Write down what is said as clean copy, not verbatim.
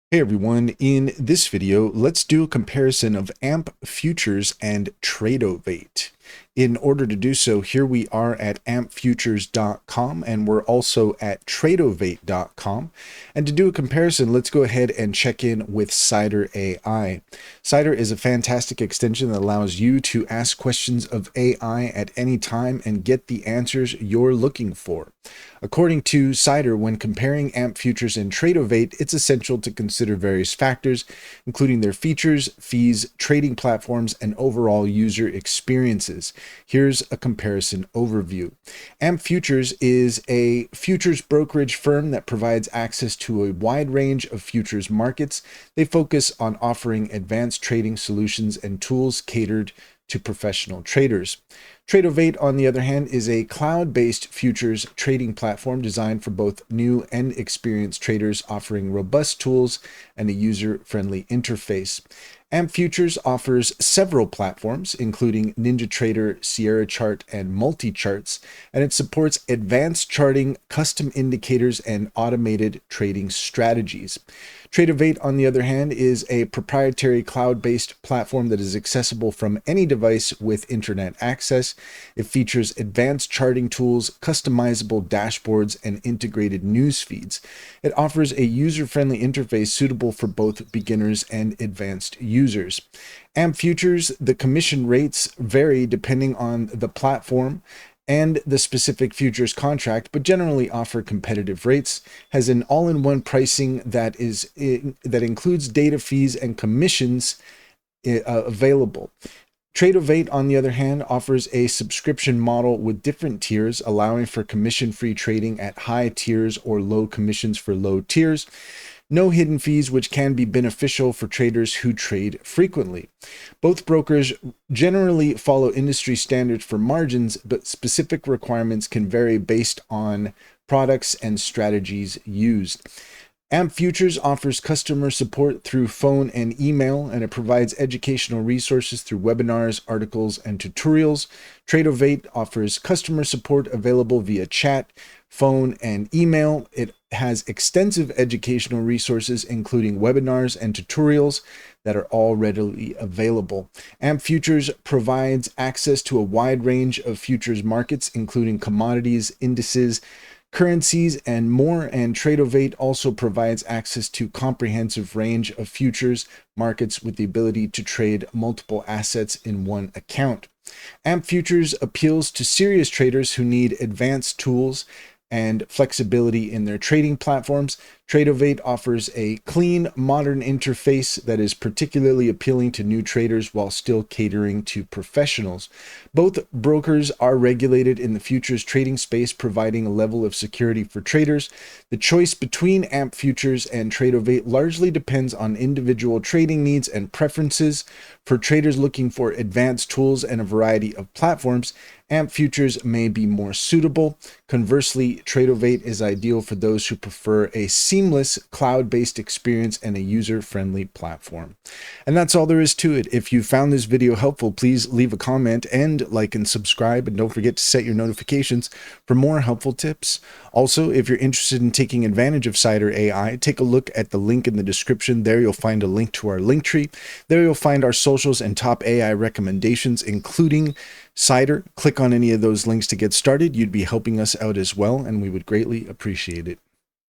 Hey everyone, in this video, let's do a comparison of AMP futures and Tradovate. In order to do so, here we are at ampfutures.com and we're also at tradovate.com. And to do a comparison, let's go ahead and check in with Cider AI. Cider is a fantastic extension that allows you to ask questions of AI at any time and get the answers you're looking for. According to Cider, when comparing AMP futures and Tradovate, it's essential to consider various factors, including their features, fees, trading platforms, and overall user experiences. Here's a comparison overview. AMP Futures is a futures brokerage firm that provides access to a wide range of futures markets. They focus on offering advanced trading solutions and tools catered to professional traders. Tradovate, on the other hand, is a cloud-based futures trading platform designed for both new and experienced traders, offering robust tools and a user-friendly interface. AMP Futures offers several platforms, including NinjaTrader, Sierra Chart, and MultiCharts, and it supports advanced charting, custom indicators, and automated trading strategies. Tradovate, on the other hand, is a proprietary cloud-based platform that is accessible from any device with internet access. It features advanced charting tools, customizable dashboards, and integrated news feeds. It offers a user-friendly interface suitable for both beginners and advanced users. AMP Futures, the commission rates vary depending on the platform and the specific futures contract, but generally offer competitive rates, has an all-in-one pricing that includes data fees and commissions available. Tradovate, on the other hand, offers a subscription model with different tiers, allowing for commission-free trading at high tiers or low commissions for low tiers. No hidden fees, which can be beneficial for traders who trade frequently. Both brokers generally follow industry standards for margins, but specific requirements can vary based on products and strategies used. AMP Futures offers customer support through phone and email, and it provides educational resources through webinars, articles, and tutorials. Tradovate offers customer support available via chat, phone, and email. It has extensive educational resources, including webinars and tutorials that are all readily available. AMP Futures provides access to a wide range of futures markets, including commodities, indices, currencies, and more, and Tradovate also provides access to comprehensive range of futures markets with the ability to trade multiple assets in one account. AMP Futures appeals to serious traders who need advanced tools and flexibility in their trading platforms. Tradovate offers a clean, modern interface that is particularly appealing to new traders while still catering to professionals. Both brokers are regulated in the futures trading space, providing a level of security for traders. The choice between AMP Futures and Tradovate largely depends on individual trading needs and preferences. For traders looking for advanced tools and a variety of platforms, AMP Futures may be more suitable. Conversely, Tradovate is ideal for those who prefer a seamless cloud-based experience and a user-friendly platform. And that's all there is to it. If you found this video helpful, please leave a comment and like and subscribe, and don't forget to set your notifications for more helpful tips. Also, if you're interested in taking advantage of Cider AI, take a look at the link in the description. There you'll find a link to our link tree. There you'll find our socials and top AI recommendations, including Cider. Click on any of those links to get started. You'd be helping us out as well, and we would greatly appreciate it.